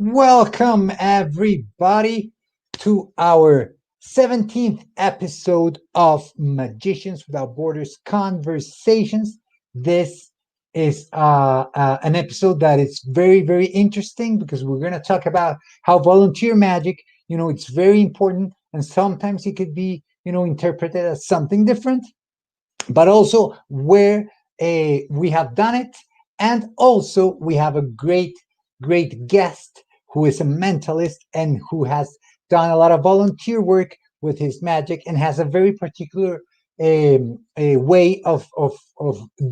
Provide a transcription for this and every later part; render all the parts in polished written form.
Welcome, everybody, to our 17th episode of Magicians Without Borders Conversations. This is an episode that is very, very interesting because we're going to talk about how volunteer magic, it's very important, and sometimes it could be, interpreted as something different, but also where we have done it. And also, we have a great guest who is a mentalist and who has done a lot of volunteer work with his magic and has a very particular a way of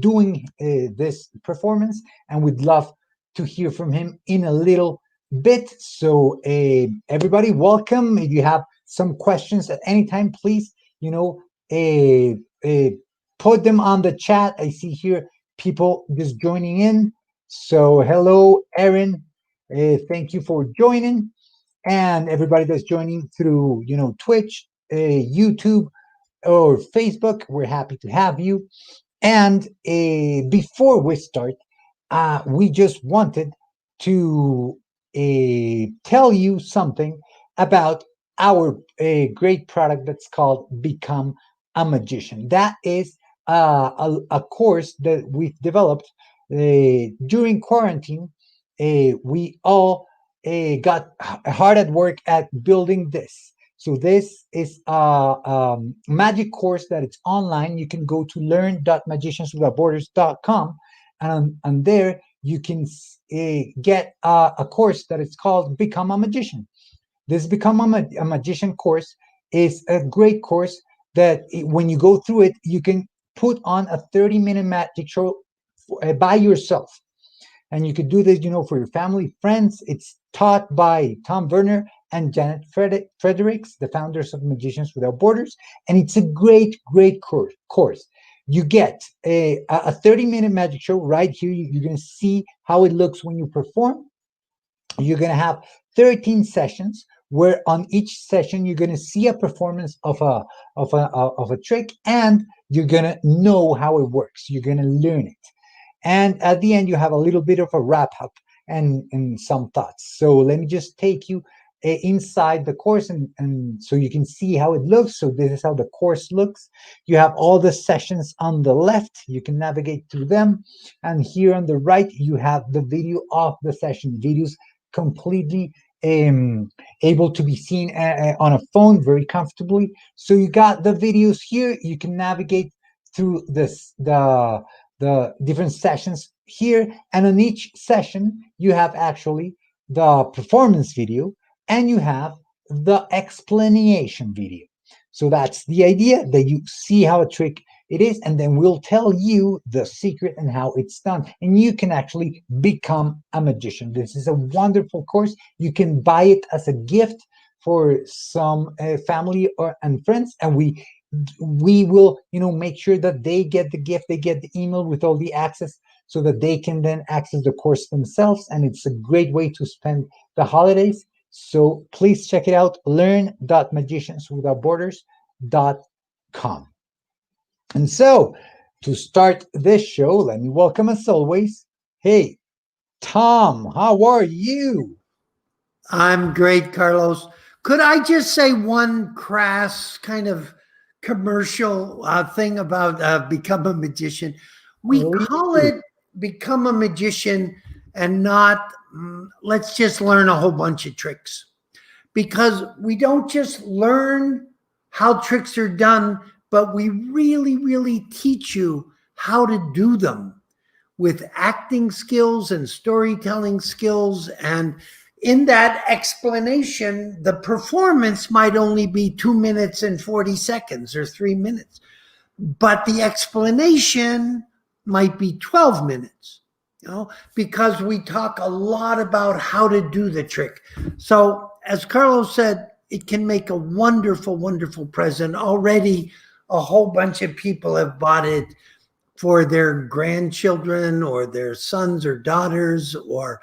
doing this performance. And we'd love to hear from him in a little bit. So everybody, welcome. If you have some questions at any time, please, put them on the chat. I see here people just joining in. So hello, Erin. Thank you for joining. and everybody that's joining through, Twitch, YouTube, or Facebook. We're happy to have you. And before we start, we just wanted to tell you something about our great product that's called Become a Magician. That is a course that we've developed during quarantine. We all got hard at work at building this. So this is a magic course that it's online. You can go to learn.magicianswithoutborders.com, and there you can get a course that is called Become a Magician. This Become a Magician course is a great course that when you go through it, you can put on a 30-minute magic show by yourself. And you could do this, for your family, friends. It's taught by Tom Verner and Janet Fredericks, the founders of Magicians Without Borders. And it's a great, great course. You get a 30-minute magic show right here. You're going to see how it looks when you perform. You're going to have 13 sessions where on each session you're going to see a performance of a trick, and you're going to know how it works. You're going to learn it. And at the end, you have a little bit of a wrap up and some thoughts. So let me just take you inside the course, and so you can see how it looks. So this is how the course looks. You have all the sessions on the left. You can navigate through them. And here on the right, you have the video of the session. Videos completely able to be seen on a phone very comfortably. So you got the videos here. You can navigate through the different sessions here, and on each session you have actually the performance video and you have the explanation video. So that's the idea, that you see how a trick it is, and then we'll tell you the secret and how it's done, and you can actually become a magician. This is a wonderful course. You can buy it as a gift for some family and friends, and we will make sure that they get the gift, they get the email with all the access, so that they can then access the course themselves. And it's a great way to spend the holidays. So please check it out, learn.magicianswithoutborders.com. And so to start this show, let me welcome, as always, hey Tom, how are you? I'm great, Carlos. Could I just say one crass kind of commercial thing about Become a Magician? We call it Become a Magician and not let's just learn a whole bunch of tricks, because we don't just learn how tricks are done, but we really, really teach you how to do them with acting skills and storytelling skills. And in that explanation, the performance might only be 2 minutes and 40 seconds or 3 minutes, but the explanation might be 12 minutes, because we talk a lot about how to do the trick. So as Carlos said, it can make a wonderful, wonderful present. Already a whole bunch of people have bought it for their grandchildren or their sons or daughters, or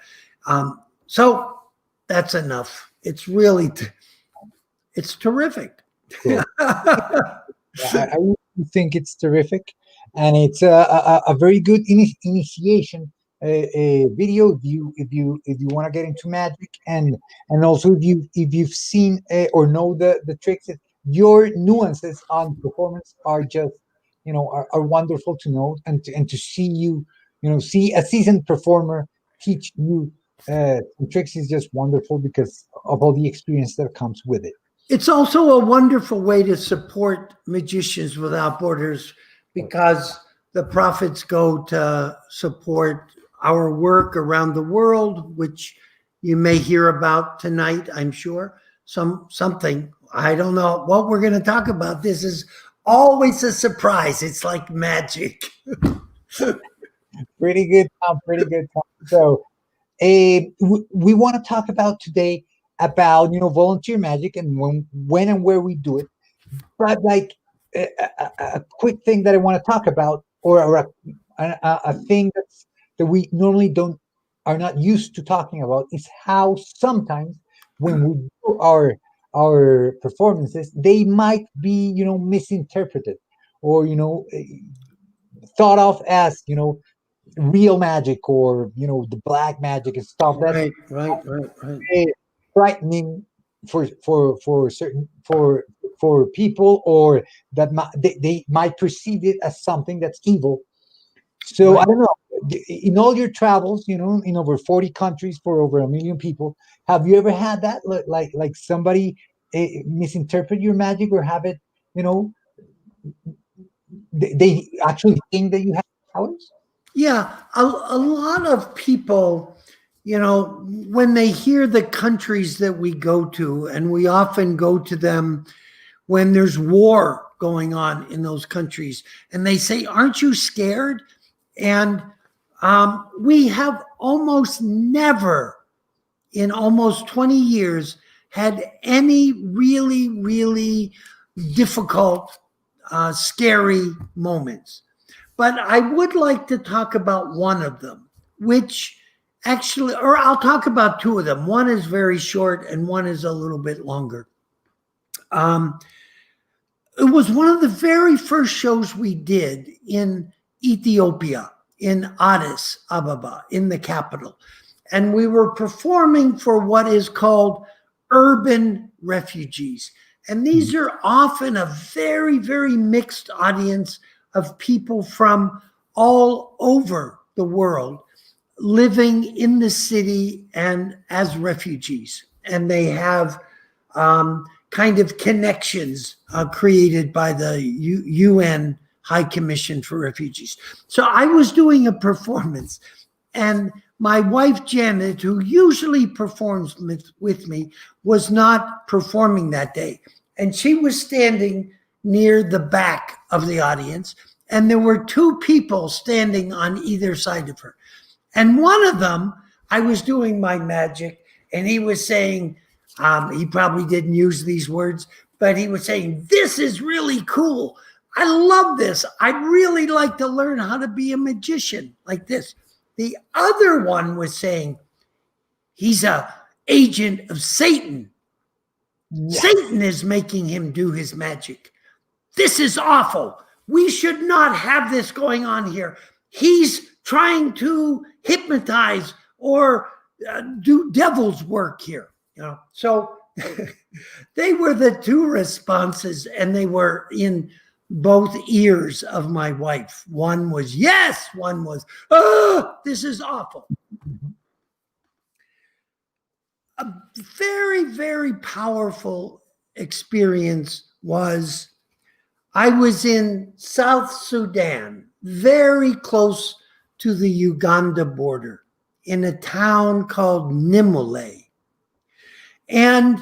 so that's enough. It's really it's terrific. Cool. I really think it's terrific, and it's a very good initiation video if you want to get into magic, and also if you've seen or know the tricks. Your nuances on performance are just are wonderful to know, and to see see a seasoned performer teach you some tricks is just wonderful because of all the experience that comes with it. It's also a wonderful way to support Magicians Without Borders, because the profits go to support our work around the world, which you may hear about tonight, I'm sure. Something, I don't know what we're going to talk about. This is always a surprise. It's like magic. Pretty good, Tom. Pretty good, Tom. So, we want to talk about today about volunteer magic and when and where we do it. But like a quick thing that I want to talk about, or a thing that we normally don't are not used to talking about, is how sometimes when we do our performances, they might be, misinterpreted, or thought of as, real magic, or the black magic and stuff. That's Right, right, right, right. frightening for certain for people, or that they might perceive it as something that's evil. So I Right. don't know. In all your travels, in over 40 countries for over 1 million people, have you ever had that, like somebody misinterpret your magic, or have it, you know, they actually think that you have powers? Yeah, a lot of people, when they hear the countries that we go to, and we often go to them when there's war going on in those countries, and they say, "Aren't you scared?" And we have almost never, in almost 20 years, had any really, really difficult, scary moments. But I would like to talk about one of them, which actually, or I'll talk about two of them. One is very short and one is a little bit longer. Um, it was one of the very first shows we did in Ethiopia, in Addis Ababa, in the capital. And we were performing for what is called urban refugees. And these are often a very, very mixed audience of people from all over the world living in the city and as refugees. And they have kind of connections created by the UN High Commission for Refugees. So I was doing a performance, and my wife, Janet, who usually performs with me, was not performing that day. And she was standing near the back of the audience, and there were two people standing on either side of her. And one of them, I was doing my magic, and he was saying, he probably didn't use these words, but he was saying, "This is really cool. I love this. I'd really like to learn how to be a magician like this." The other one was saying, "He's a agent of Satan. Yes. Satan is making him do his magic. This is awful. We should not have this going on here. He's trying to hypnotize or do devil's work here." So they were the two responses, and they were in both ears of my wife. One was yes, one was, "Oh, this is awful." A very, very powerful experience was, I was in South Sudan, very close to the Uganda border, in a town called Nimule. And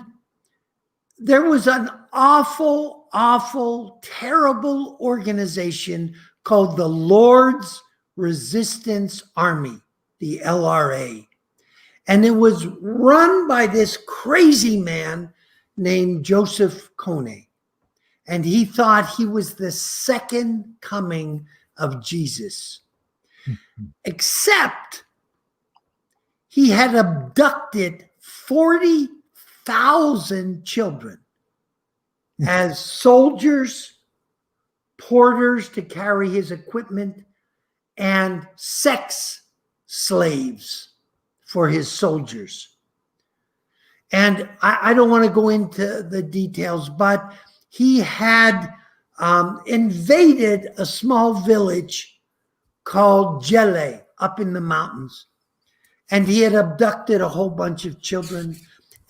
there was an awful, awful, terrible organization called the Lord's Resistance Army, the LRA. And it was run by this crazy man named Joseph Kone. And he thought he was the second coming of Jesus. Except he had abducted 40,000 children as soldiers, porters to carry his equipment, and sex slaves for his soldiers. And I don't want to go into the details, but he had invaded a small village called Jele up in the mountains. And he had abducted a whole bunch of children.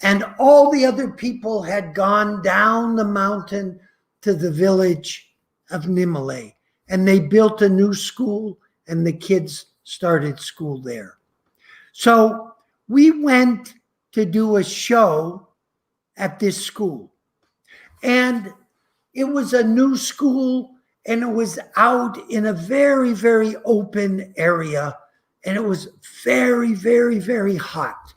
And all the other people had gone down the mountain to the village of Nimule. And they built a new school, and the kids started school there. So we went to do a show at this school. And it was a new school, and it was out in a very, very open area. And it was very, very, very hot.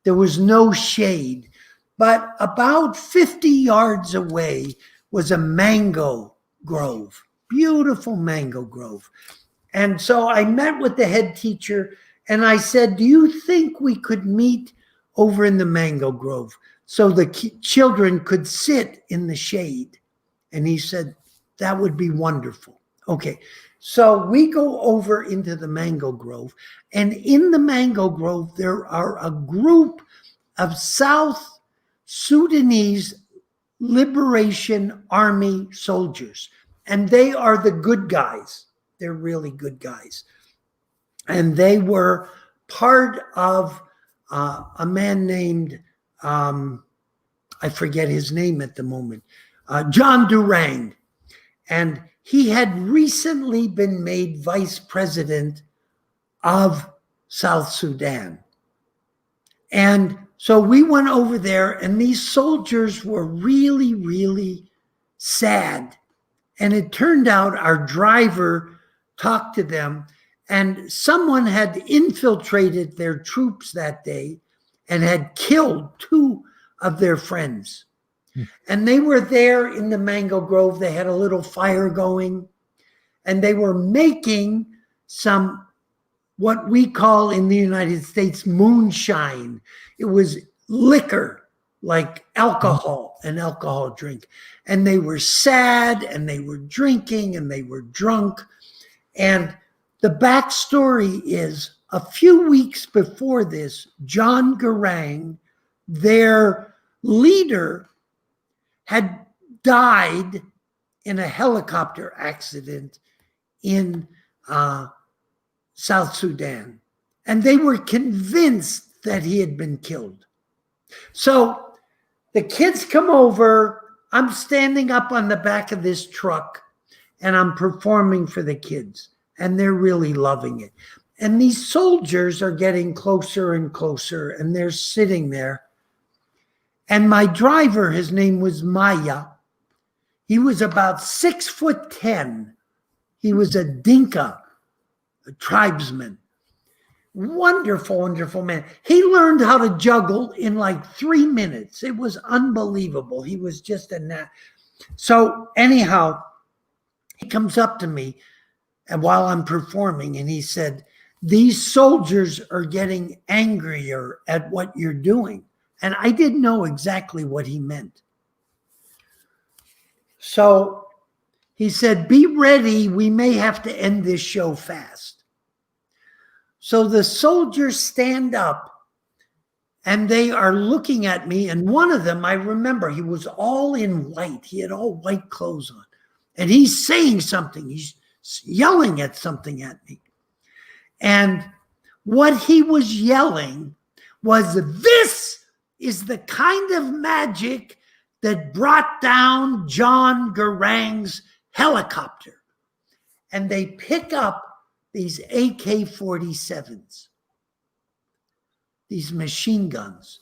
There was no shade. But about 50 yards away was a mango grove, beautiful mango grove. And so I met with the head teacher, and I said, "Do you think we could meet over in the mango grove so the children could sit in the shade. And he said, that would be wonderful. Okay, so we go over into the mango grove. And in the mango grove, there are a group of South Sudanese Liberation Army soldiers. And they are the good guys. They're really good guys. And they were part of a man named, I forget his name at the moment, John Durang. And he had recently been made vice president of South Sudan. And so we went over there, and these soldiers were really, really sad. And it turned out our driver talked to them, and someone had infiltrated their troops that day and had killed 2 of their friends. And they were there in the mango grove. They had a little fire going, and they were making some, what we call in the United States, moonshine. It was liquor, like alcohol, an alcohol drink. And they were sad, and they were drinking, and they were drunk. And the backstory is, a few weeks before this, John Garang, their leader, had died in a helicopter accident in South Sudan. And they were convinced that he had been killed. So the kids come over. I'm standing up on the back of this truck, and I'm performing for the kids. And they're really loving it. And these soldiers are getting closer and closer, and they're sitting there. And my driver, his name was Maya. He was about 6'10". He was a Dinka, a tribesman. Wonderful, wonderful man. He learned how to juggle in like 3 minutes. It was unbelievable. He was just a So anyhow, he comes up to me and while I'm performing, and he said, these soldiers are getting angrier at what you're doing. And I didn't know exactly what he meant. So he said, be ready. We may have to end this show fast. So the soldiers stand up, and they are looking at me. And one of them, I remember, he was all in white. He had all white clothes on. And he's saying something. He's yelling at something at me. And what he was yelling was, this is the kind of magic that brought down John Garang's helicopter. And they pick up these AK-47s, these machine guns.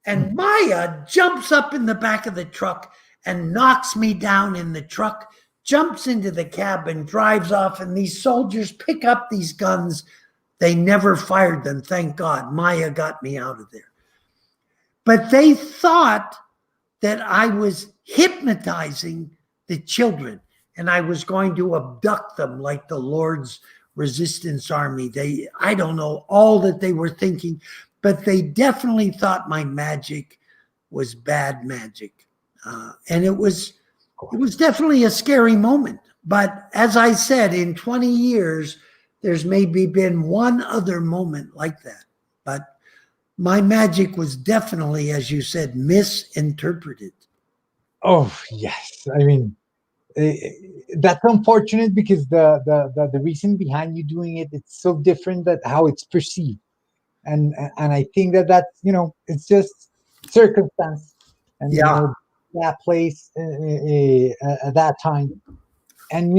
And Maya jumps up in the back of the truck and knocks me down in the truck, jumps into the cab and drives off. And these soldiers pick up these guns. They never fired them, thank God. Maya got me out of there. But they thought that I was hypnotizing the children and I was going to abduct them like the Lord's Resistance Army. I don't know all that they were thinking, but they definitely thought my magic was bad magic. And it was definitely a scary moment. But as I said, in 20 years, there's maybe been one other moment like that. But my magic was definitely, as you said, misinterpreted. Oh, yes. I mean, that's unfortunate because the reason behind you doing it, it's so different that how it's perceived. And I think that's, it's just circumstance and, that place at that time. And,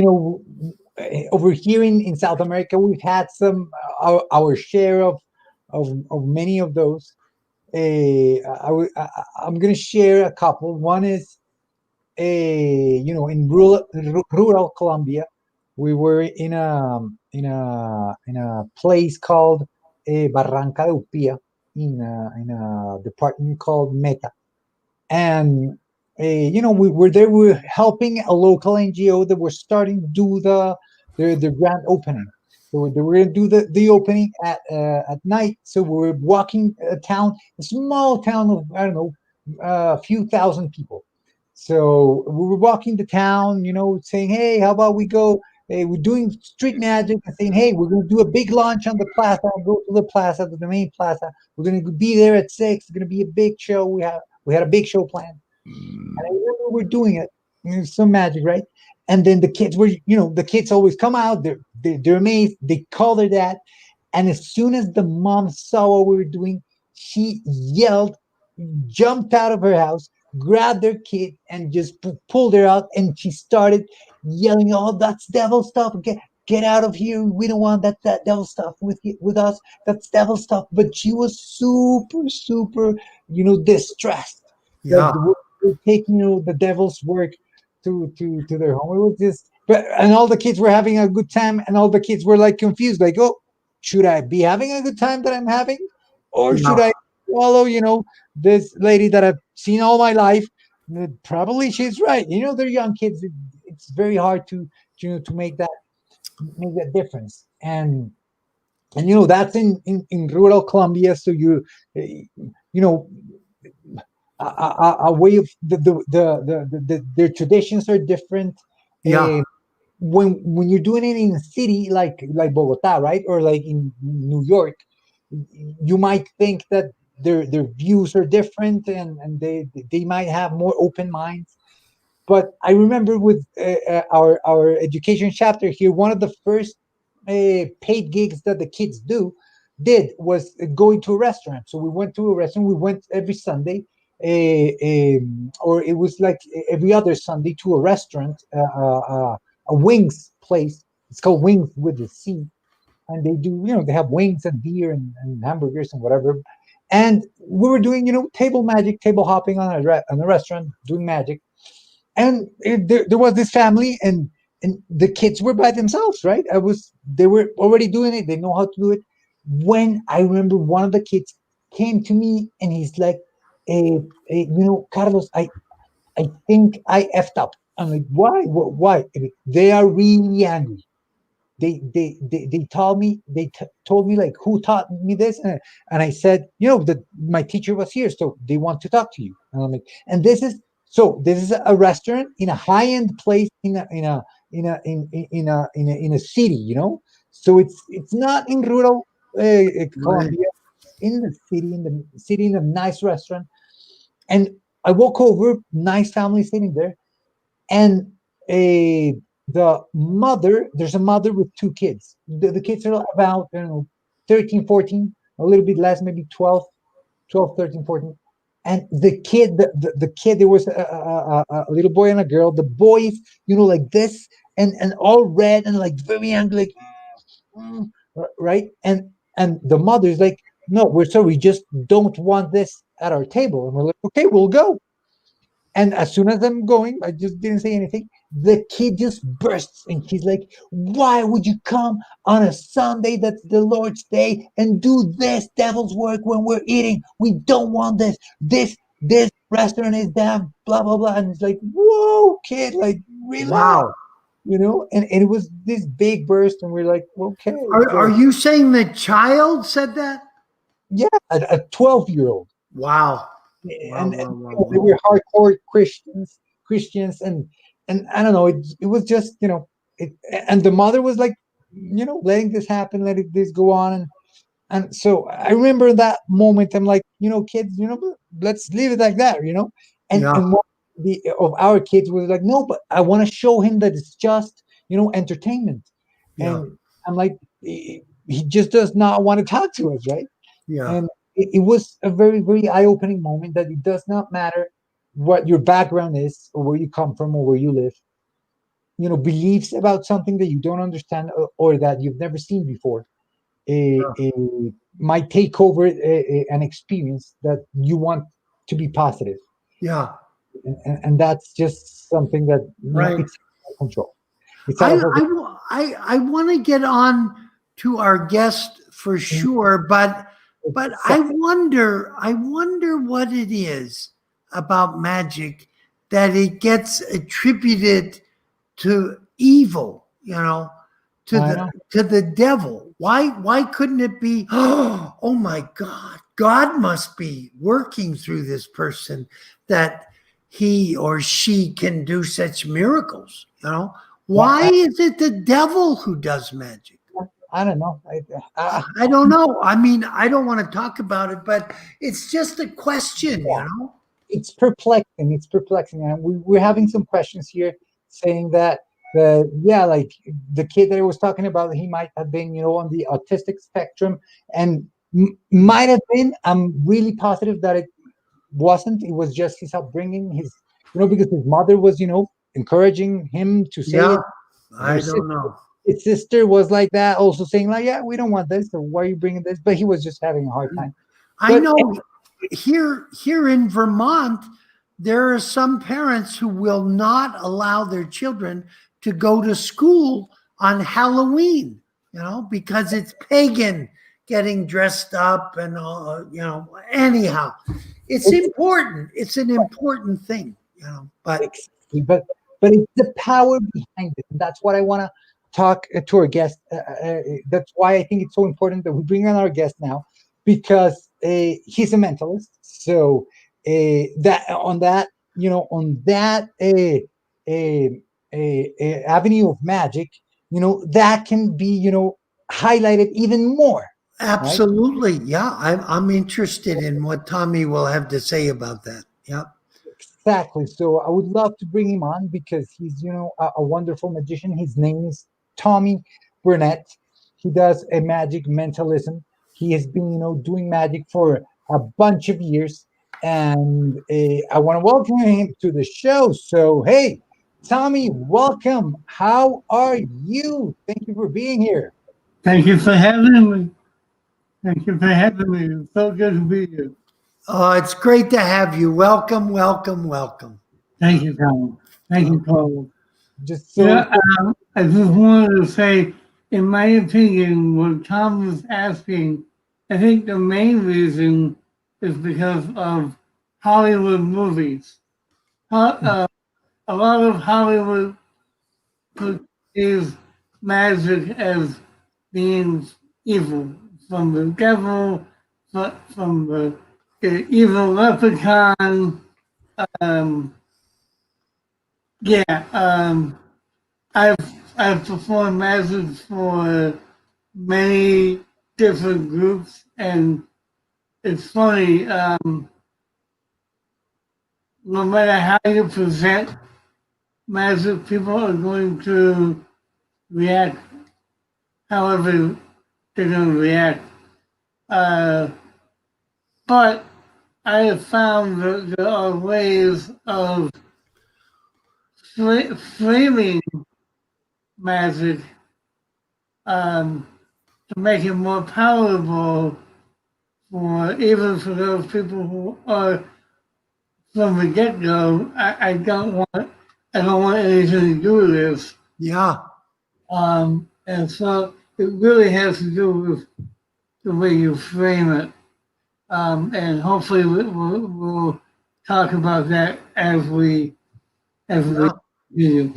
over here in South America, we've had our share of many of those. I'm going to share a couple. One is, in rural Colombia, we were in a place called Barranca de Upia in a department called Meta, and we were there. We were helping a local NGO that was starting to do the grand opening. So they were going to do the opening at night. So we were walking a town, a small town of, I don't know, a few thousand people. So we were walking the town, saying, hey, how about we go? Hey, we're doing street magic and saying, hey, we're going to do a big launch on the plaza. Go to the plaza, to the main plaza. We're going to be there at 6. It's going to be a big show. We had a big show planned. And I remember we're doing it. It's some magic, right? And then the kids always come out. They're amazed. They call their dad. And as soon as the mom saw what we were doing, she yelled, jumped out of her house, grabbed their kid, and just pulled her out. And she started yelling, "Oh, that's devil stuff! Get out of here! We don't want that devil stuff with us. That's devil stuff." But she was super, super, distressed that Yeah. we're taking, the devil's work to their home. It was just, and all the kids were having a good time, and all the kids were like confused, like, oh, should I be having a good time that I'm having, or should Yeah. I follow, this lady that I've seen all my life? Probably she's right. They're young kids. It's very hard to make that difference. And that's in rural Colombia. So you know a way of their traditions are different. Yeah. uh, when you're doing it in a city like Bogota, right, or like in New York, you might think that their views are different, and they might have more open minds. But I remember with our education chapter here, one of the first paid gigs that the kids did was going to a restaurant. So we went to a restaurant. We went every Sunday, or it was like every other Sunday, to a restaurant, a wings place. It's called Wings with the C, and they do, they have wings and beer and hamburgers and whatever. And we were doing, table magic, table hopping on a restaurant, doing magic. And there was this family, and the kids were by themselves, right? They were already doing it. They know how to do it. When I remember one of the kids came to me and he's like, Carlos, I think I effed up. I'm like, why? Why? They are really angry. They told me, like, who taught me this, and I said, that my teacher was here, so they want to talk to you. And I'm like, and this is a restaurant in a high end place in a city, so it's not in rural Right. Colombia, in the city, in a nice restaurant. And I walk over, nice family sitting there, and a there's a mother with two kids. The kids are about, 13, 14, a little bit less, maybe 12, 13, 14. And the kid, there was a little boy and a girl. The boys, like this, and all red and like very angry, like, "Mm," right? And the mother's like, no, we're sorry, we just don't want this at our table. And we're like, okay, we'll go. And as soon as I'm going, I just didn't say anything. The kid just bursts, and she's like, "Why would you come on a Sunday that's the Lord's day and do this devil's work when we're eating? We don't want this. This restaurant is damn blah blah blah." And it's like, "Whoa, kid, like, relax, Wow. And it was this big burst, and we're like, "Okay, Are you saying the child said that? yeah, a 12-year-old." Wow. Wow. And Wow. Wow. they Wow. were hardcore Christians, and I don't know, it was just, it, and the mother was like, letting this happen, letting this go on, and so I remember that moment. I'm like, kids, let's leave it like that, Yeah. and one of our kids was like, no, but I want to show him that it's just, entertainment. Yeah. And I'm like, he just does not want to talk to us, right? Yeah. And it was a very, very eye-opening moment, that it does not matter what your background is, or where you come from, or where you live. Beliefs about something that you don't understand, or that you've never seen before, Yeah. might take over an experience that you want to be positive. Yeah. And that's just something that, Right. it's out of control. It's out of our I want to get on to our guest for sure, but I wonder what it is about magic that it gets attributed to evil, I know. to the devil. Why couldn't it be, oh my God, God must be working through this person that he or she can do such miracles, you know? Why is it the devil who does magic? I don't know. I don't know. I mean, I don't want to talk about it, but it's just a question, you know? It's perplexing. It's perplexing. And we're having some questions here saying that like the kid that I was talking about, he might have been, on the autistic spectrum, and might have been. I'm really positive that it wasn't. It was just his upbringing, because his mother was, encouraging him to say Yeah, it. I don't know. His sister was like that, also saying like, "Yeah, we don't want this. So why are you bringing this?" But he was just having a hard time. I But know here in Vermont, there are some parents who will not allow their children to go to school on Halloween, because it's pagan getting dressed up and all, anyhow, it's important. It's an important thing, but exactly, but it's the power behind it. And that's what I want to talk to our guest. That's why I think it's so important that we bring on our guest now, because he's a mentalist. So that on that avenue of magic, that can be highlighted even more, right? absolutely. Yeah. I'm interested in what Tommy will have to say about that. Yeah. Exactly. So I would love to bring him on because he's, a wonderful magician. His name is Tommy Burnett. He does a magic mentalism. He has been, doing magic for a bunch of years, and I want to welcome him to the show. So, hey, Tommy, welcome. How are you? Thank you for being here. Thank you for having me. Thank you for having me. It's so good to be here. Oh, it's great to have you. Welcome, welcome, welcome. Thank you, Tom. Thank you, Paul. Just You so, know, I just wanted to say, in my opinion, what Tom was asking, I think the main reason is because of Hollywood movies. A lot of Hollywood portrays magic as being evil, from the devil, from the evil leprechaun. Um, yeah, I've I've performed magic for many different groups, and it's funny. No matter how you present magic, people are going to react however they're going to react. Uh, but I have found that there are ways of framing magic um, to make it more palatable for even for those people who are from the get-go. I don't want anything to do with this. Yeah. And so it really has to do with the way you frame it. And hopefully we'll talk about that as we Yeah. continue.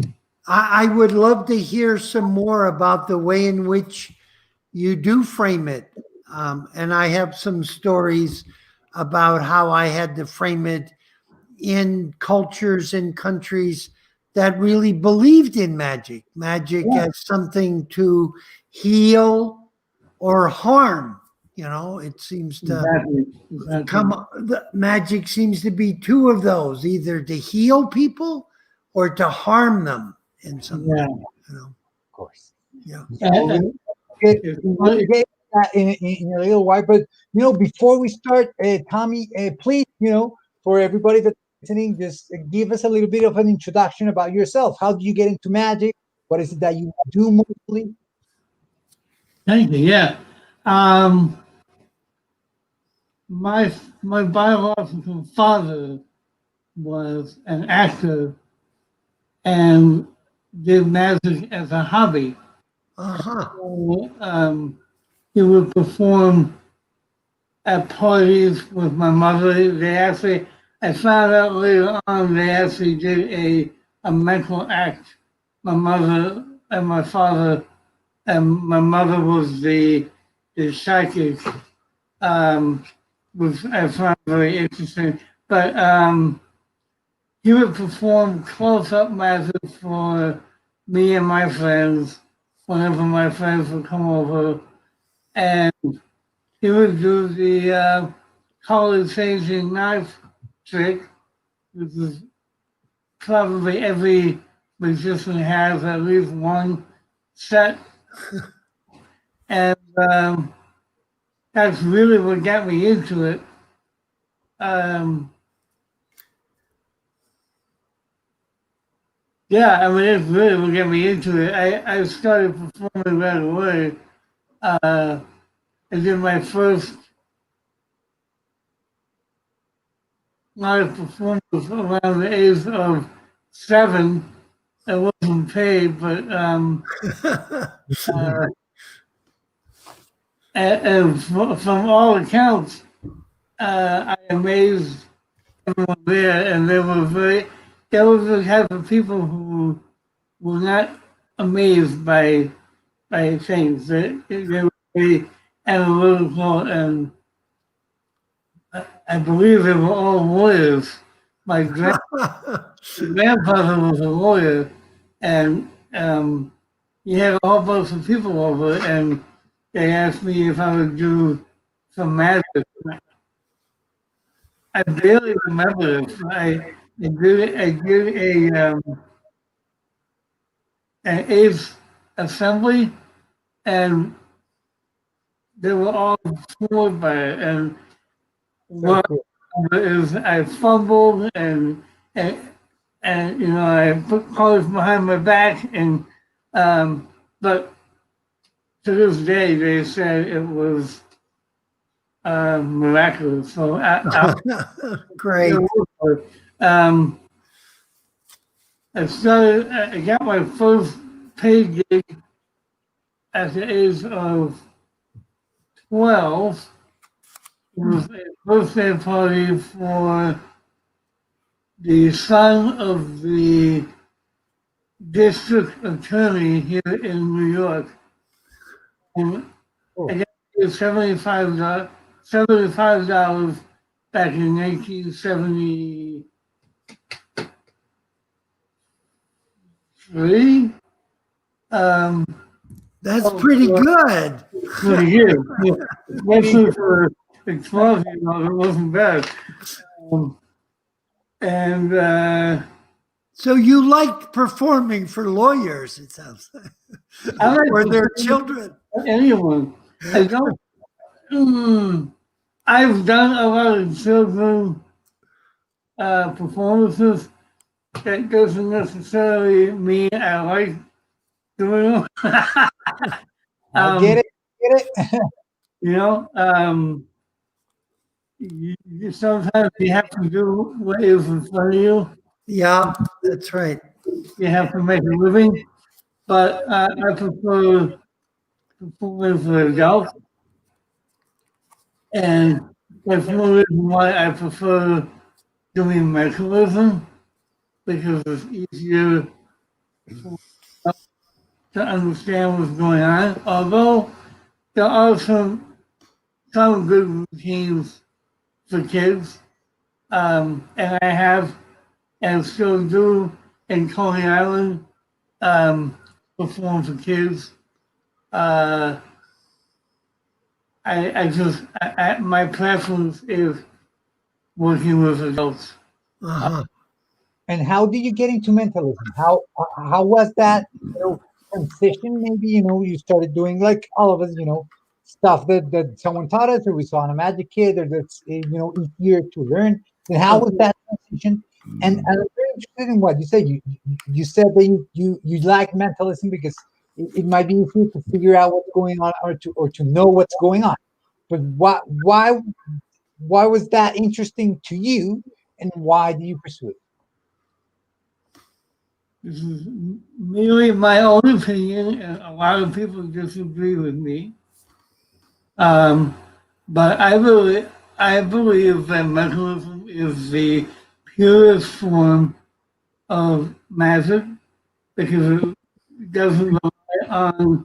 I would love to hear some more about the way in which you do frame it. And I have some stories about how I had to frame it in cultures and countries that really believed in magic yeah, as something to heal or harm. It seems to Exactly. the magic seems to be two of those, either to heal people or to harm them in some way. Yeah. Of course. Yeah. And it's We'll funny. get that in a little while. But before we start, Tommy, please, for everybody that's listening, just give us a little bit of an introduction about yourself. How do you get into magic? What is it that you do mostly? Thank you. Yeah. Um, my my biological father was an actor and did magic as a hobby. Uh-huh. So, he would perform at parties with my mother. I found out later on, they actually did a mental act. My mother and my father and my mother was the psychic, which I found very interesting. But he would perform close-up magic for me and my friends whenever my friends would come over, and he would do the color changing knife trick, which is probably every magician has at least one set, and that's really what got me into it. Yeah, I mean, it's really what got me into it. I started performing right away. I did my first live performance around the age of 7. I wasn't paid, but and from all accounts, I amazed everyone there, and they were the type of people who were not amazed by things. They were very analytical, and I believe they were all lawyers. My grandfather was a lawyer, and he had a whole bunch of people over, and they asked me if I would do some magic. I barely remember it. I did an AIDS assembly, and they were all floored by it. And So what cool. is I fumbled and you know I put clothes behind my back, and but to this day they said it was miraculous. So Great. um, I got my first paid gig at the age of 12. It was a birthday party for the son of the district attorney here in New York. And I Cool. got paid $75 back in 1973. Um, That's pretty good. pretty good. Especially for the 12-year-old, it wasn't bad. And So you liked performing for lawyers, it sounds like, I like or to their children. anyone. I don't. I've done a lot of children performances. That doesn't necessarily mean I like doing them. I get it. Get it. You know, sometimes you have to do what is in front of you. Yeah, that's right. You have to make a living. But I prefer performing for adults, and that's one reason why I prefer doing mentalism, because it's easier to understand what's going on. Although there are some good routines for kids, and I have and still do in Coney Island perform for kids. Uh, my preference is working with adults. Uh-huh. And how did you get into mentalism? How was that, transition? Maybe, you started doing like all of us, stuff that someone taught us, or we saw on a magic kid, or that's easier to learn. And how was that transition? And I'm very interested in what you said. You said that you like mentalism because it might be easier to figure out what's going on, or to know what's going on. But why was that interesting to you, and why do you pursue it? This is merely my own opinion, and a lot of people disagree with me. But I believe that mentalism is the purest form of magic, because it doesn't rely on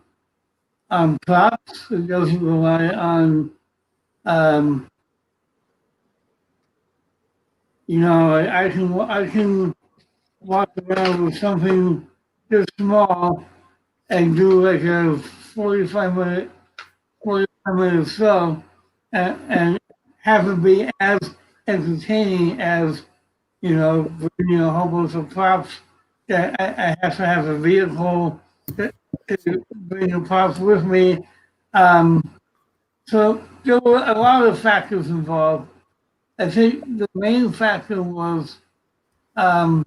on props. It doesn't rely on, um, I can walk around with something this small and do like a 45 minute show, and have it be as entertaining as, bringing a whole bunch of props. That I have to have a vehicle to bring the props with me. Um, so there were a lot of factors involved. I think the main factor was um,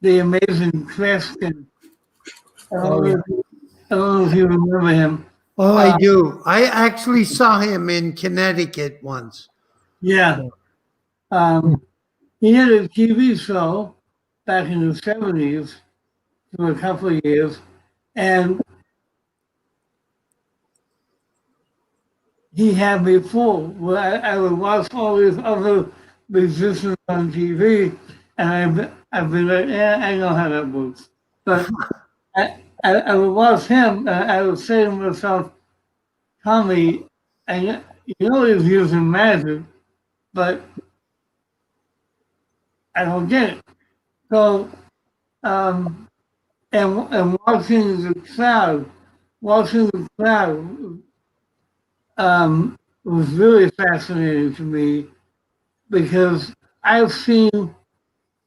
the amazing Creston. I don't Oh know yeah. if you, I don't know if you remember him. Oh, I Uh, do. I actually saw him in Connecticut once. yeah. Um, he had a TV show back in the 70s for a couple of years, and he had me fooled. Well, I would watch all these other musicians on TV, and I've been like, yeah, I know how that works. But I would watch him, and I would say to myself, Tommy, you know he's using magic, but I don't get it. So, um, and watching the crowd was really fascinating to me because I've seen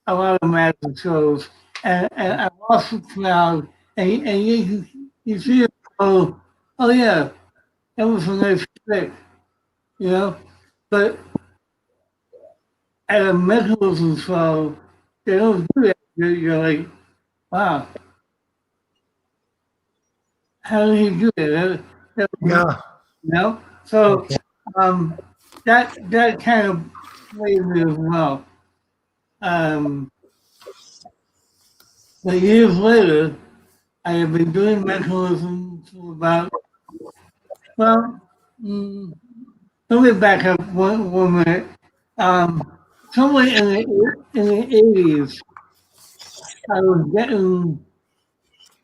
a lot of magic shows, and I watch the crowd, and you see it go, oh yeah, that was a nice trick, you know. But at a mentalism show, they don't do that. You're like, wow, how did he do that? Yeah. So um, that kind of played me as well. Um, but years later, I have been doing mentalism for about, well, mm, let me back up one minute. Um, Somewhere in the 80s, I was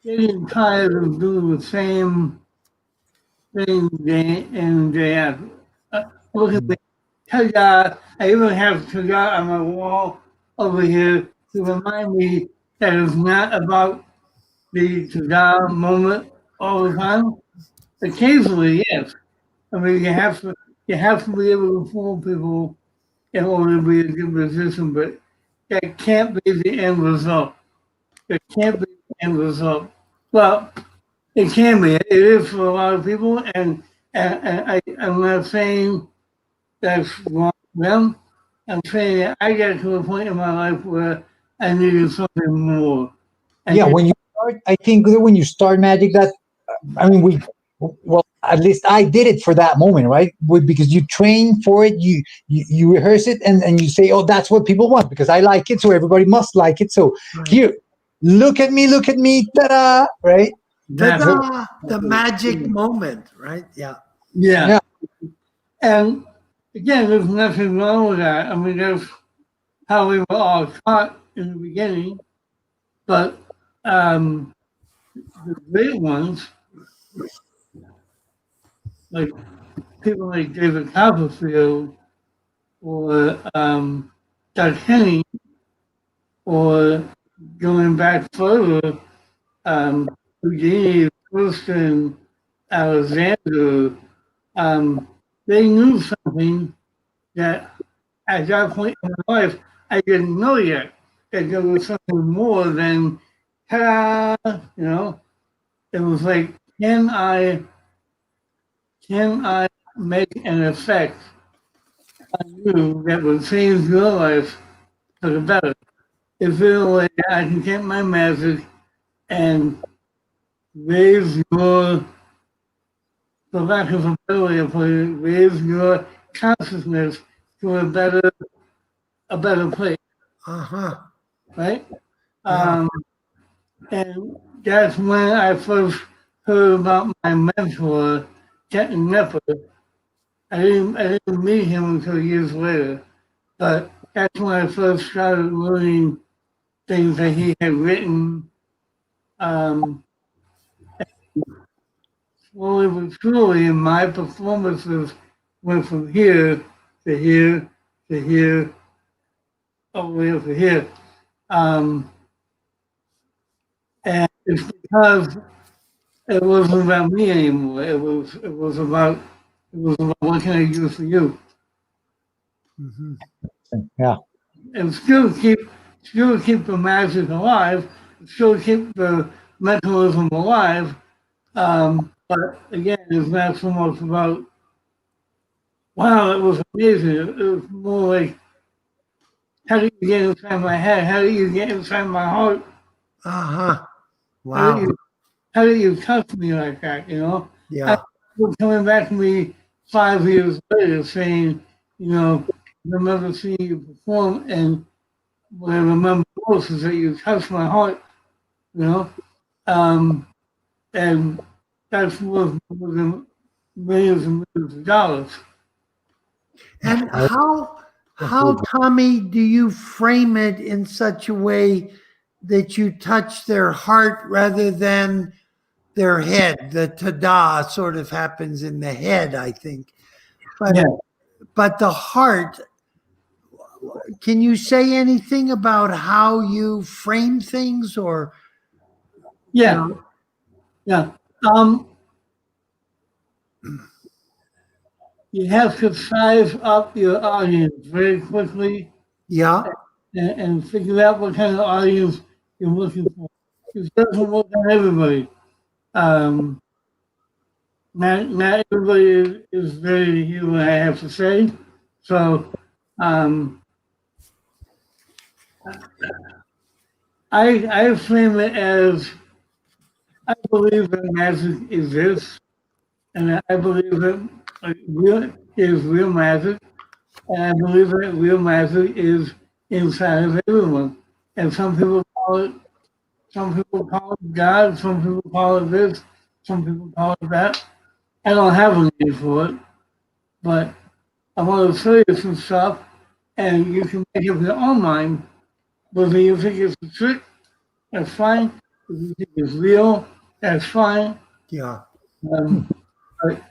getting tired of doing the same thing day in and day out. Look at me, ta-da! I even have ta-da on my wall over here to remind me that it's not about the ta-da moment all the time. Occasionally, yes. I mean, you have to be able to fool people in order to be a good musician, but that can't be the end result. It can't be the end result. Well, it can be. It is for a lot of people, and I'm not saying that's wrong for them. I'm saying that I got to a point in my life where I needed something more. I Yeah, did, when you start, I think that when you start magic, that I mean, well, at least I did it for that moment, right? Because you train for it, you rehearse it, and you say, oh, that's what people want because I like it, so everybody must like it. So Right. here, look at me, ta-da, right? that, So Ta-da! The magic moment, right? Yeah. yeah. yeah, And again, there's nothing wrong with that. I mean, that's how we were all taught in the beginning. But um, the great ones, like people like David Copperfield or Doug Henning, or going back further, Houdini, Wilson, Alexander, um, they knew something that at that point in my life I didn't know yet. That there was something more than ta-da, It was like, can I can I make an effect on you that would change your life for the better? If there a way I can take my magic and raise your, for lack of a better way of putting it, raise your consciousness to a better place, Uh-huh. right? Yeah. Um, and that's when I first heard about my mentor, Kenton Nepper. I didn't meet him until years later, but that's when I first started learning things that he had written. Um, slowly but surely, my performances went from here to here to here, all the way up to here. Um, and it's because it wasn't about me anymore. It was about what can I do for you, Mhm. and still keep the magic alive, still keep the mentalism alive. But again, it's not so much about wow, it was amazing. It was more like how do you get inside my head? How do you get inside my heart? Uh-huh. How do Wow. you how do you touch me like that? And Yeah. people coming back to me 5 years later saying, I remember seeing you perform, and what I remember most is that you touched my heart. You know, um, and that's worth more than millions and millions of dollars. And I how Tommy do you frame it in such a way that you touch their heart rather than their head? The tada sort of happens in the head, I think. But Yeah, the heart, can you say anything about how you frame things or you yeah, know? yeah. Um, you have to size up your audience very quickly Yeah, and figure out what kind of audience you're looking for. It doesn't work on everybody. Um, not everybody is ready to hear what I have to say. So um, I frame it as I believe that magic exists, and I believe that real is real magic, and I believe that real magic is inside of everyone. And some people call it God, some people call it this, some people call it that. I don't have a name for it, but I want to show you some stuff, and you can make up your own mind whether you think it's a trick. That's fine. If you think it's real, that's fine. yeah, Um, but-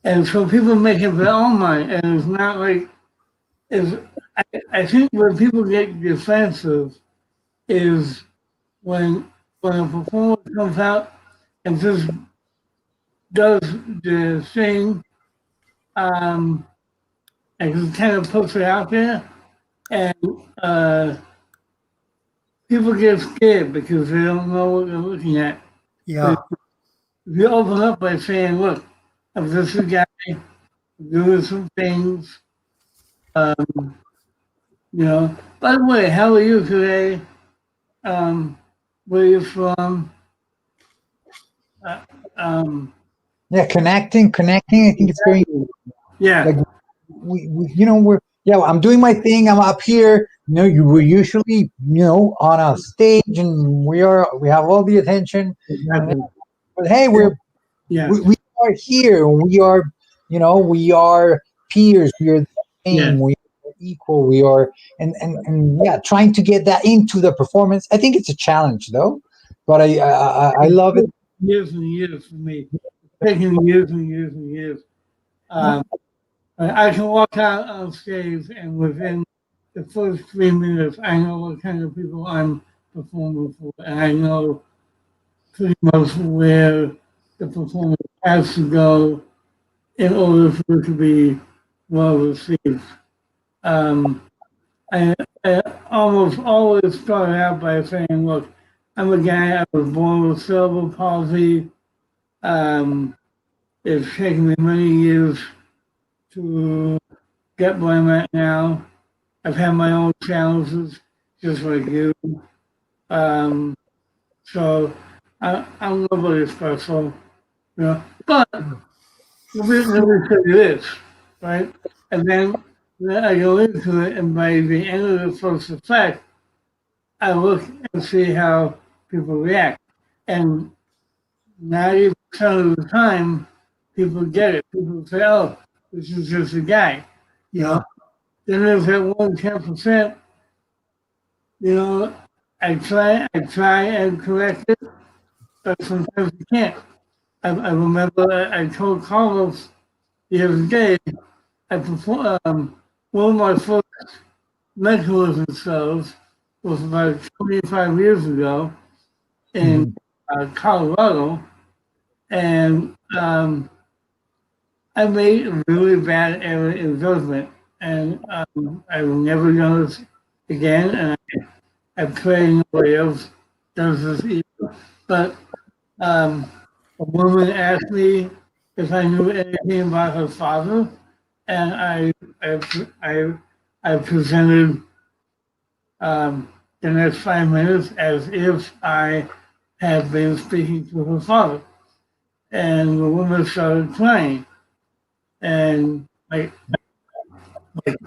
and so people make up their own mind, and it's not like is. I think where people get defensive is when when a performer comes out and just does the thing, um, and just kind of puts it out there, and uh, people get scared because they don't know what they're looking at. But yeah, if you open up by saying, "Look, I'm just a guy doing some things," um, By the way, how are you today? Where are you from? Uh, um, yeah, connecting. I think it's very exactly. Yeah, like we're yeah. I'm doing my thing. I'm up here. We're usually on a stage, and we have all the attention. And exactly. but hey, Yeah, we are here. We are peers. We are the yeah. same. We are equal. We are and yeah, trying to get that into the performance. I think it's a challenge though, but I It love it. took years and years for me. It's taken years and years and years. Um, I can walk out on stage, and within the first 3 minutes, I know what kind of people I'm performing for, and I know pretty much where the performance has to go in order for it to be well received. Um, I almost always start out by saying, look, I'm a guy, I was born with cerebral palsy. Um, it's taken me many years to get where I'm at now. I've had my own challenges, just like you. Um, I'm nobody special. But let me tell you this, right? And then I go into it, and by the end of the first effect, I look and see how people react. And 90% of the time, people get it. People say, oh, this is just a guy. You yeah, know, then there's that 110%, you know, I try and correct it, but sometimes you can't. I remember I told Carlos the other day, I performed, one of my first mentalism shows was about 25 years ago in Mhm. Colorado, and I made a really bad error in judgment, and I will never do this again, and I pray nobody else does this either. But a woman asked me if I knew anything about her father, and I presented the next 5 minutes as if I had been speaking to her father, and the woman started crying, and like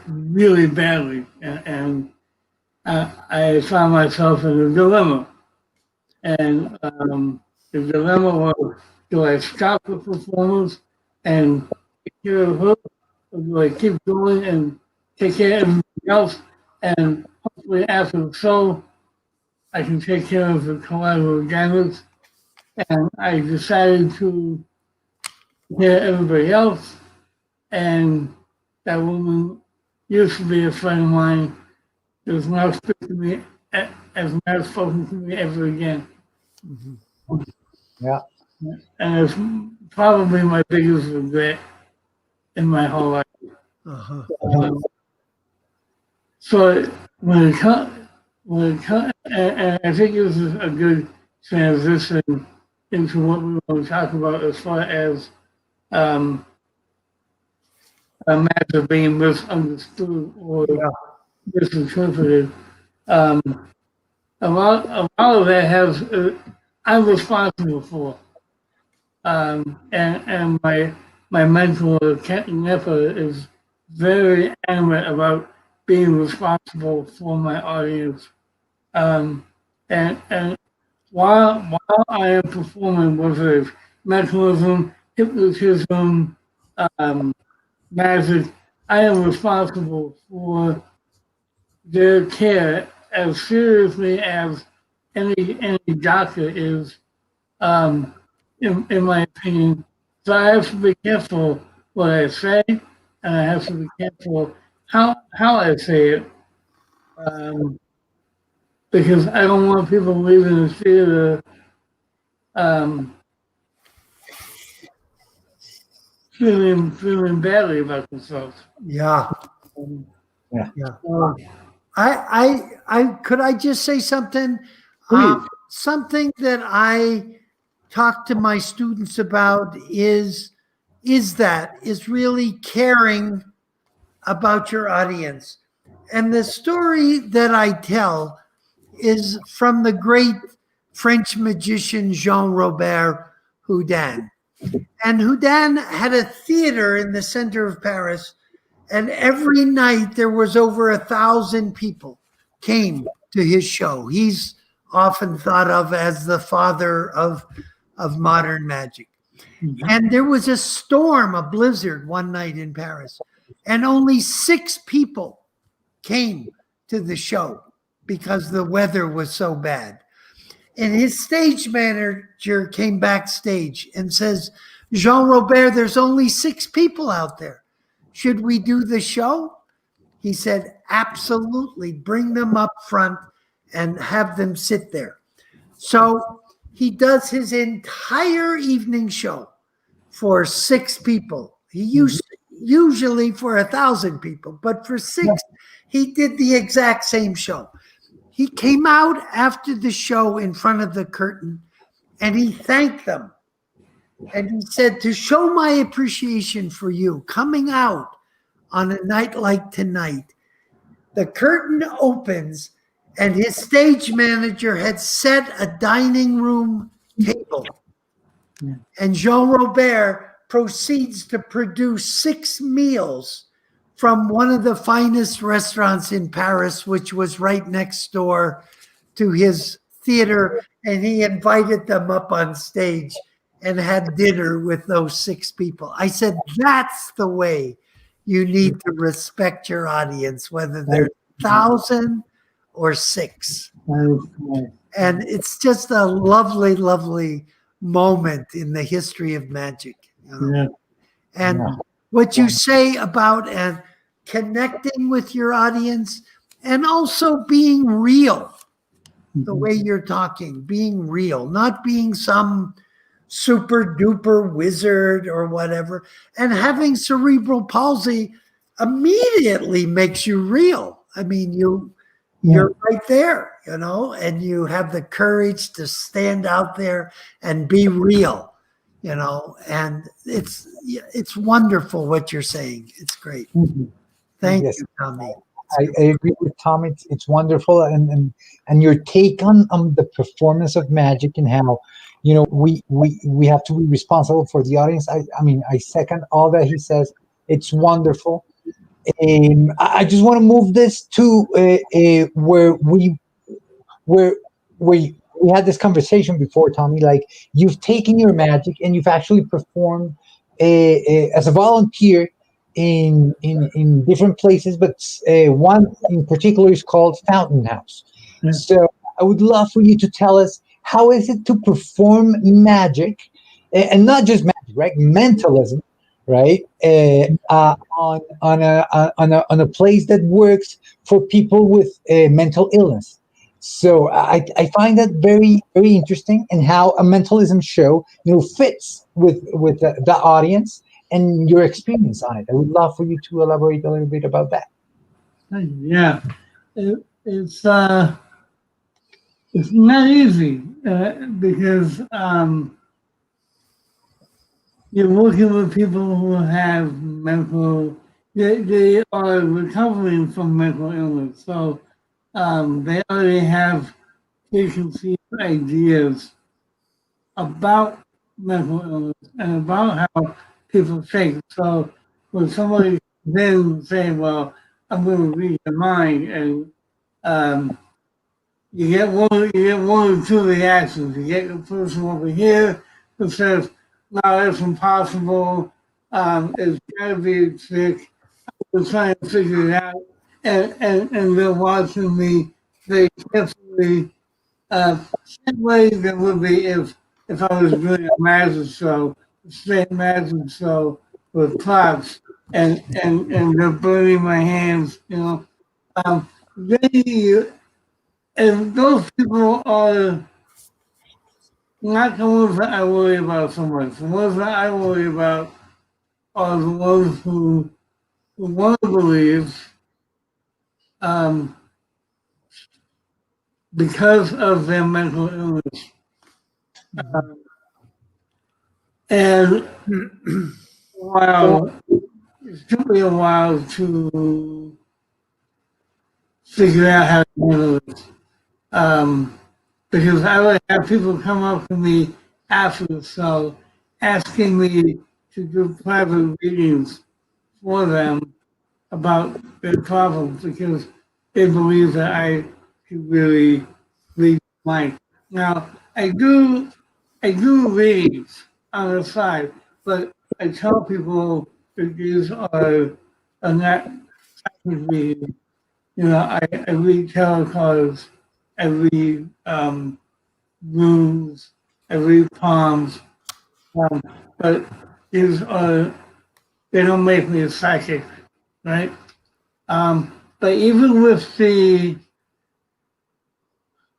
really badly, and I found myself in a dilemma, and the dilemma was: do I stop the performance and take care of her, or do I keep going and take care of everybody else, and hopefully after the show I can take care of the collateral damage? And I decided to take care of everybody else, and that woman used to be a friend of mine. Does not speak to me, has not spoken to me ever again. Yeah. And it's probably my biggest regret in my whole life. Uh-huh. So and I think this is a good transition into what we want to talk about as far as a matter being misunderstood or misinterpreted. Um, a lot of that has I'm responsible for, and my mentor Kent Nipper is very adamant about being responsible for my audience. And while I am performing, whether it's mentalism, hypnotism, um, magic, I am responsible for their care as seriously as any doctor is, in my opinion. So I have to be careful what I say, and I have to be careful how I say it, because I don't want people leaving the theater um, feeling badly about themselves. Yeah. Yeah. Yeah. So, I could I just say something? please. Something that I talk to my students about is really caring about your audience. And the story that I tell is from the great French magician Jean Robert Houdin. And Houdin had a theater in the center of Paris, and every night there was over 1,000 people came to his show. He's often thought of as the father of modern magic. And there was a storm, a blizzard one night in Paris, and only 6 people came to the show because the weather was so bad. And his stage manager came backstage and says, Jean Robert, there's only 6 people out there. Should we do the show? He said, absolutely. Bring them up front and have them sit there. So he does his entire evening show for 6 people. He usually for 1,000 people, but for 6, he did the exact same show. He came out after the show in front of the curtain and he thanked them. And he said, to show my appreciation for you coming out on a night like tonight, the curtain opens and his stage manager had set a dining room table. And Jean Robert proceeds to produce 6 meals from one of the finest restaurants in Paris, which was right next door to his theater. And he invited them up on stage and had dinner with those 6 people. I said, that's the way you need to respect your audience, whether they're 1,000 or 6. And it's just a lovely, lovely moment in the history of magic. You know? Yeah. And Yeah. what you say about connecting with your audience and also being real, the way you're talking, being real, not being some super duper wizard or whatever. And having cerebral palsy immediately makes you real. I mean, you're right there, you know, and you have the courage to stand out there and be real, you know, and it's wonderful what you're saying. It's great. Mhm. Thank Yes. you, Tommy. I agree with Tom. It's wonderful, and your take on the performance of magic and how, you know, we have to be responsible for the audience. I mean, I second all that he says. It's wonderful. I just want to move this to where where we had this conversation before, Tommy. Like, you've taken your magic and you've actually performed as a volunteer in different places, but one in particular is called Fountain House. Yeah. So I would love for you to tell us, how is it to perform magic, and not just magic, right? Mentalism, right? On a place that works for people with mental illness. So I find that very, very interesting, and how a mentalism show, you know, fits with the audience and your experience on it. I would love for you to elaborate a little bit about that. Yeah. It's not easy because you're working with people who have they are recovering from mental illness. So they already have preconceived ideas about mental illness and about how people think. So when somebody then say, well, I'm going to read your mind, and um, you get one or two reactions. You get the person over here who says, "No, that's impossible. It's gotta be a trick. We're trying to figure it out." And they're watching me very carefully. Same way that would be if I was doing a magic show, a straight magic show with props, and they're burning my hands, you know. They And those people are not the ones that I worry about so much. The ones that I worry about are the ones who want to believe um, because of their mental illness. And while it took me a while to figure out how to handle it, because I would have people come up to me after the show asking me to do private readings for them about their problems because they believe that I could really read minds. Now I do readings on the side, but I tell people that these are not psychic readings. You know, I read tarot cards, I read runes, I read palms, um, but these are they don't make me a psychic, right? But even with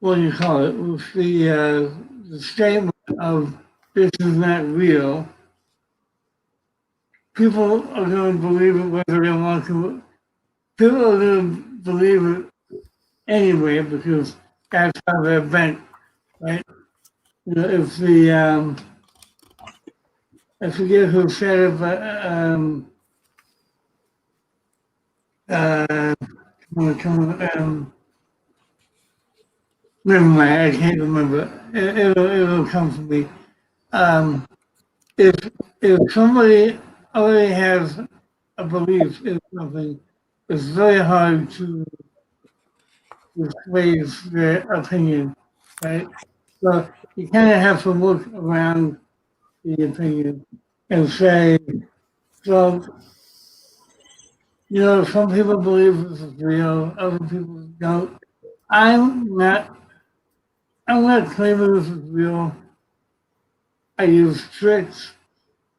what do you call it, with the statement of this is not real, people are going to believe it whether they want to. People are going to believe it anyway because that's how they're bent, right? You know, if I forget who said it, but uh, never mind, I can't remember. It'll come to me. Um, if somebody already has a belief in something, it's very hard to displace their opinion, right? So you kind of have to look around the opinion and say, so, you know, some people believe this is real, other people don't. I'm not, I'm not claiming this is real. I use tricks,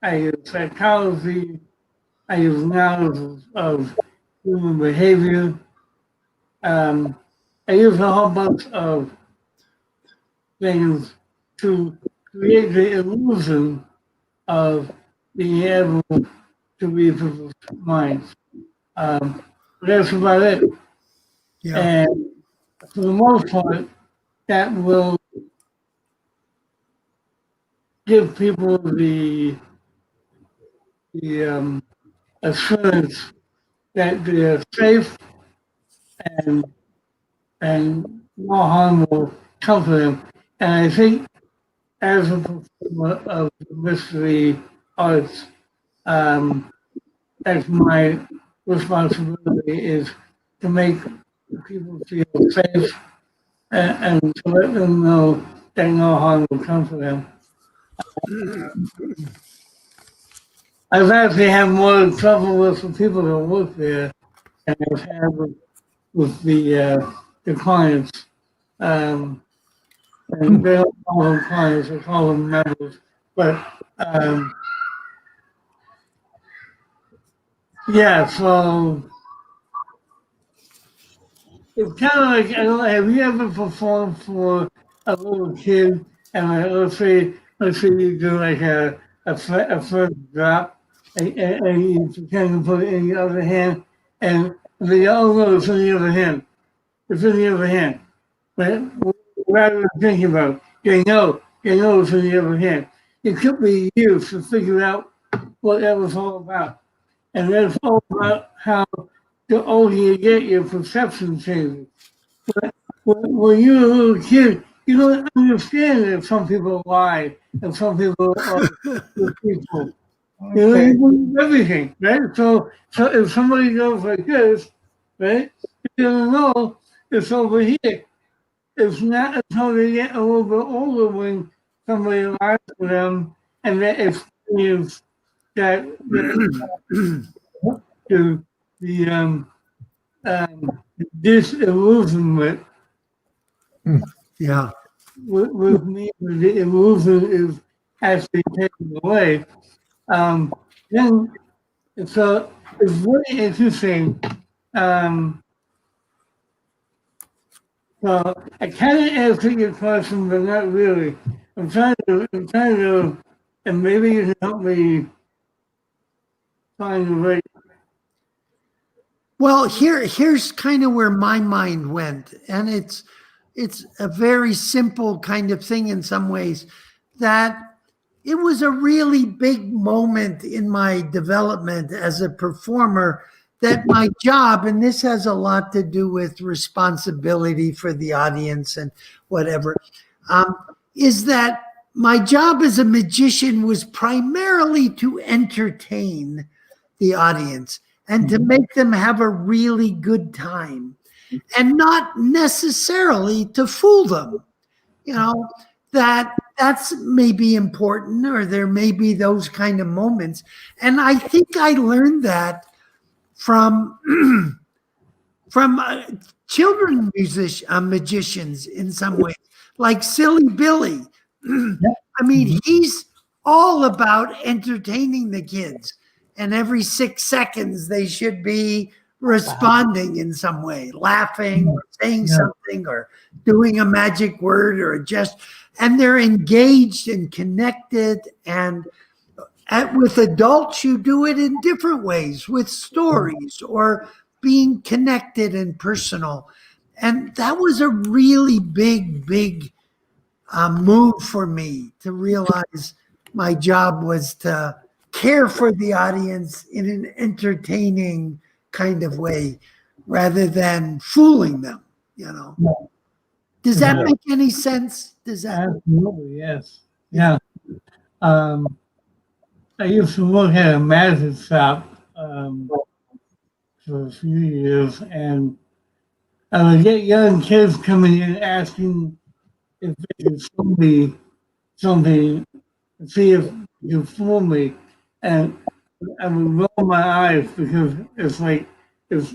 I use psychology, I use analysis of human behavior. I use a whole bunch of things to create the illusion of being able to read people's minds. That's about it. Yeah. And for the most part, that will give people the assurance that they're safe and and no harm will come to them. And I think as a performer of the mystery arts, um, that's my responsibility is to make people feel safe and to let them know that no harm will come to them. I've actually had more trouble with the people that work there than I've had with the clients. And they don't call them clients, they call them members. But yeah, so it's kind of like, I don't know, have you ever performed for a little kid and like, let's say you do like a first drop and you pretend to put it in the other hand and they go, oh no, it's in the other hand. It's in the other hand. But rather than thinking about, they know it's in the other hand. It took me years to figure out what that was all about. And that's all about how the older you get, your perception changes. But when you're a little kid, you don't understand that some people lie and some people are good people. You know, Okay. you believe everything, right? So if somebody goes like this, right, you don't know it's over here. It's not until they get a little bit older when somebody lies to them and they experience that to the disillusionment Yeah. with me, the illusion is actually taken away. Then it's very interesting. Um, so I kind of answered your question, but not really. I'm trying to, and maybe you can help me find the right. Well, here's kind of where my mind went, and it's a very simple kind of thing in some ways. That it was a really big moment in my development as a performer. That my job, and this has a lot to do with responsibility for the audience and whatever, um, is that my job as a magician was primarily to entertain the audience and to make them have a really good time and not necessarily to fool them. You know, that's maybe important, or there may be those kind of moments. And I think I learned that from from children magicians in some ways, like Silly Billy. I mean, he's all about entertaining the kids, and every 6 seconds they should be responding in some way, laughing or saying something or doing a magic word or a gesture, and they're engaged and connected. And with adults, you do it in different ways, with stories or being connected and personal. And that was a really big move for me to realize my job was to care for the audience in an entertaining kind of way rather than fooling them, you know. Does that make any sense? Does that? Absolutely, yes. Yeah. I used to work at a magic shop for a few years, and I would get young kids coming in asking if they could show me something, see if you could fool me. And I would roll my eyes because it's like, it's,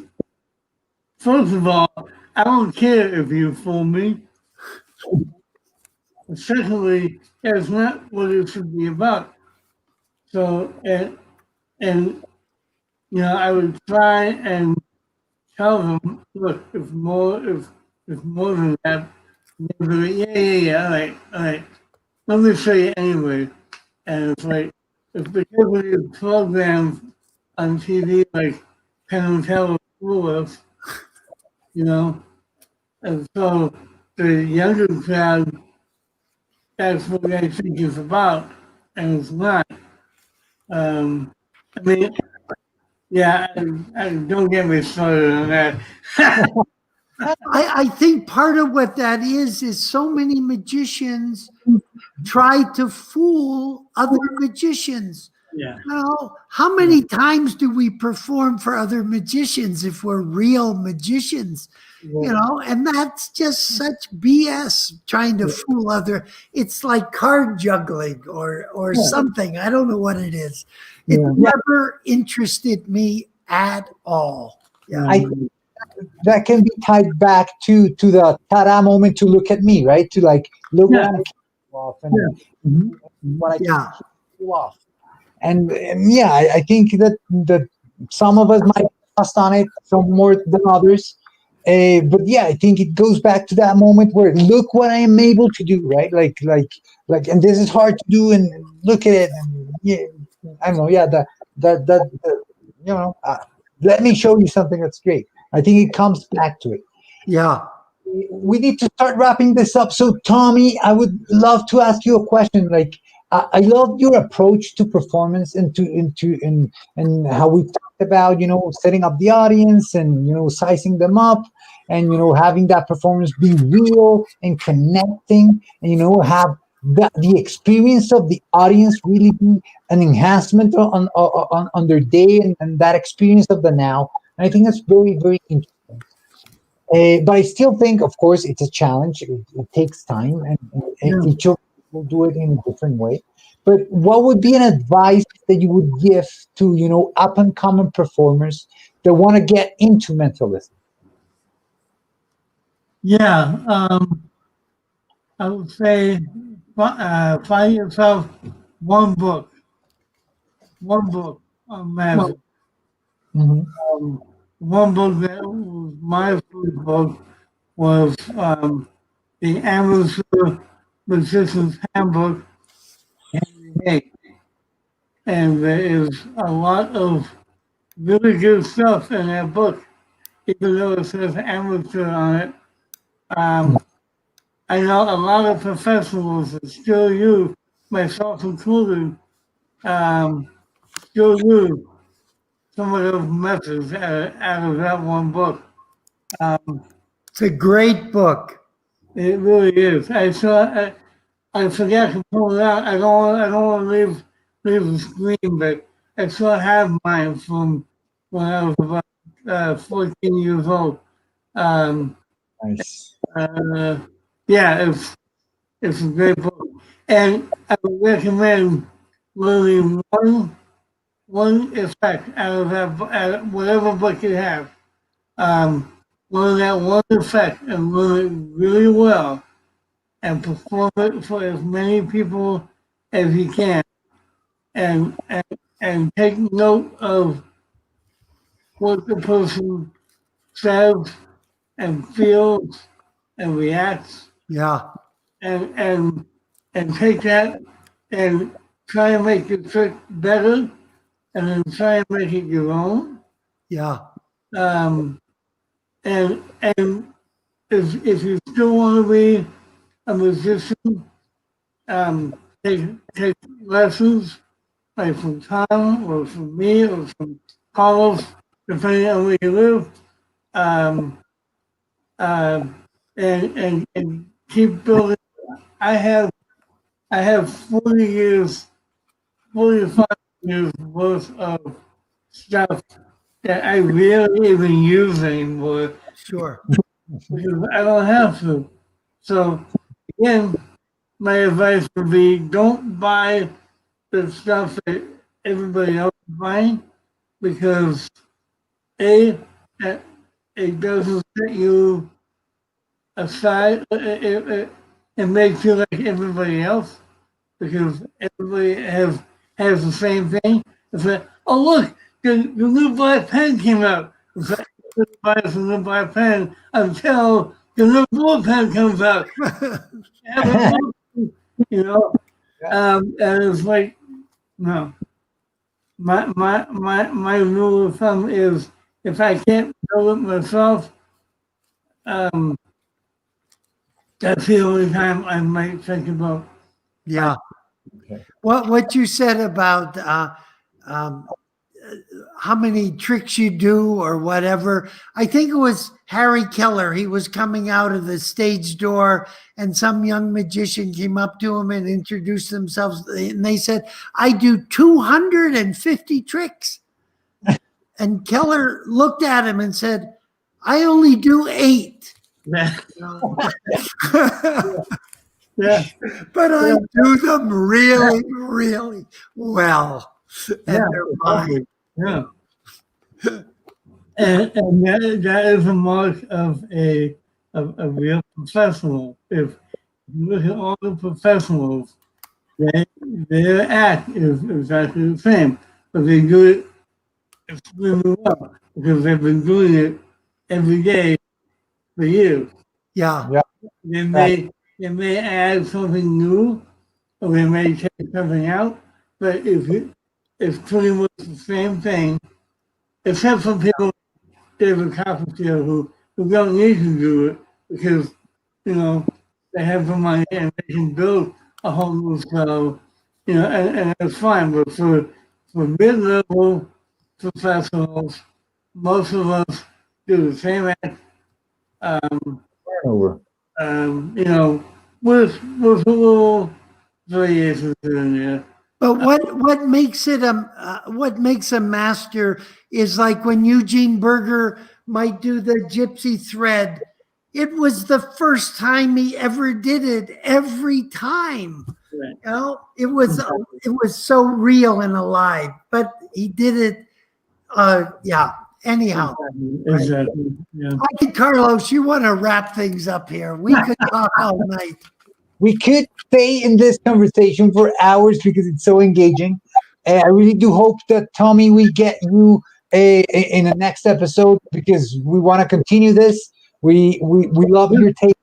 first of all, I don't care if you fool me. secondly, that's not what it should be about. So, and I would try and tell them, look, if more than that, they'll be like, yeah, all right. Let me show you anyway. And it's like, it's because of these programs on TV like Penn and Teller Fool Us, you know, and so the younger crowd, that's what they think it's about, and it's not. I mean, yeah, don't get me started on that. I think part of what that is so many magicians try to fool other magicians. Yeah. Well, how many times do we perform for other magicians if we're real magicians? And that's just such BS trying to fool other. It's like card juggling or something. I don't know what it is. It never interested me at all. Yeah. I think that can be tied back to the ta-da moment, to look at me, right? To like look what I'm capable of and what I can pull off. And yeah, I think that some of us might trust on it some more than others. But yeah, I think it goes back to that moment where look what I am able to do, right? Like, and this is hard to do, and look at it. And yeah, I don't know. Yeah, let me show you something that's great. I think it comes back to it. Yeah. We need to start wrapping this up. So, Tommy, I would love to ask you a question. Like, I love your approach to performance and and how we talked about, setting up the audience and sizing them up, and having that performance be real and connecting, and have the experience of the audience really be an enhancement on their day, and that experience of the now. And I think that's very, very interesting. But I still think, of course, it's a challenge. It takes time, and each of us will do it in a different way. But what would be an advice that you would give to, up and coming performers that want to get into mentalism? Yeah, I would say find yourself one book, on magic. Mhm. One book that was my first book was the Amateur Magician's Handbook, Henry Hay. And there is a lot of really good stuff in that book, even though it says amateur on it. I know a lot of professionals that still use, myself included, still use some of those methods out of that one book. It's a great book. It really is. I forgot to pull it out. I don't want to leave the screen, but I still have mine from when I was about 14 years old. Um, Nice. yeah, it's a great book, and I would recommend learning one effect out of out of whatever book you have. Learn that one effect and learn it really well, and perform it for as many people as you can, and and take note of what the person says and feels and reacts, Yeah. and take that and try and make the trick better, and then try and make it your own. Yeah. Um, and if you still want to be a musician, take lessons like from Tom or from me or from Carlos, depending on where you live. Um, and keep building. I have 40 years, 45 years worth of stuff that I rarely even use anymore Sure. because I don't have to. So again, my advice would be don't buy the stuff that everybody else is buying because A, it doesn't set you aside. and make feel like everybody else because everybody has the same thing. It's like, oh look, the new black pen came out. It's like, buy the new black pen until the new blue pen comes out. You know, and it's like, no. My rule of thumb is if I can't build it myself, that's the only time I might think about. Yeah. Okay. What you said about how many tricks you do or whatever. I think it was Harry Keller. He was coming out of the stage door and some young magician came up to him and introduced themselves. And they said, I do 250 tricks. And Keller looked at him and said, I only do 8. Yeah. But I do them really, really well. And they're mine. Yeah. And that is a mark of a real professional. If you look at all the professionals, their act is exactly the same, but they do it extremely well because they've been doing it every day for years. Yeah. They may add something new, or they may take something out, but it's pretty much the same thing, except for people like David Copperfield who don't need to do it because, you know, they have the money and they can build a whole new show, you know, and it's fine. But for mid-level professionals, most of us do the same act, Over. you know, with a little variations in there. But what makes a master is like when Eugene Berger might do the gypsy thread. It was the first time he ever did it. Every time, Right. you know, it was so real and alive. But he did it. Yeah. Anyhow, Exactly. Yeah. okay, Carlos, you want to wrap things up here? We could talk all night. We could stay in this conversation for hours because it's so engaging. I really do hope that, Tommy, we get you in the next episode because we want to continue this. We love your take.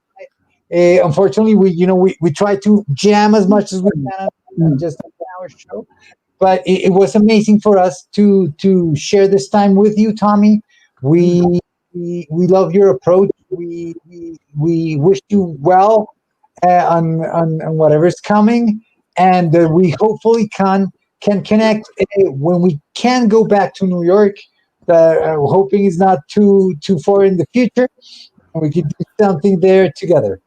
Unfortunately, we try to jam as much as we can on just an hour show, but it was amazing for us to share this time with you, Tommy. We love your approach. We wish you well on whatever's coming, and we hopefully can connect when we can go back to New York. Hoping it's not too far in the future, and we could do something there together.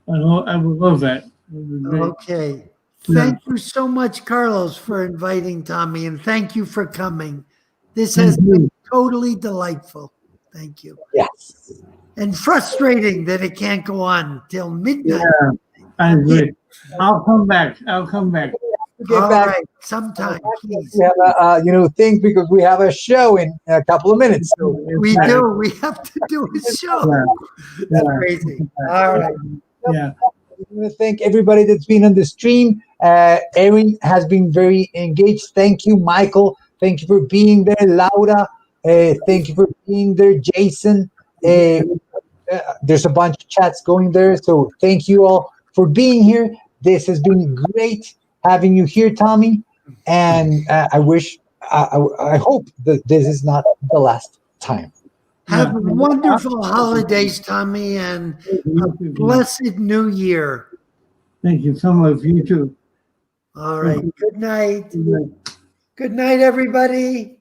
I would love that. That would be great. Okay. Thank you so much, Carlos, for inviting Tommy, and thank you for coming. This has been totally delightful. Thank you. Yes. And frustrating that it can't go on till midnight. Yeah, I agree. I'll come back. Get All back. right, sometime, please. We have a thing because we have a show in a couple of minutes. So We do. We have to do a show. Yeah. That's Yeah. crazy. All right. Yeah. I want to thank everybody that's been on the stream. Erin has been very engaged. Thank you, Michael. Thank you for being there, Laura. Thank you for being there, Jason. There's a bunch of chats going there, so thank you all for being here. This has been great having you here, Tommy. And I hope that this is not the last time. Have wonderful holidays, Tommy, and a blessed new year. Thank you so much. You too. All right. Good night. Good night, everybody.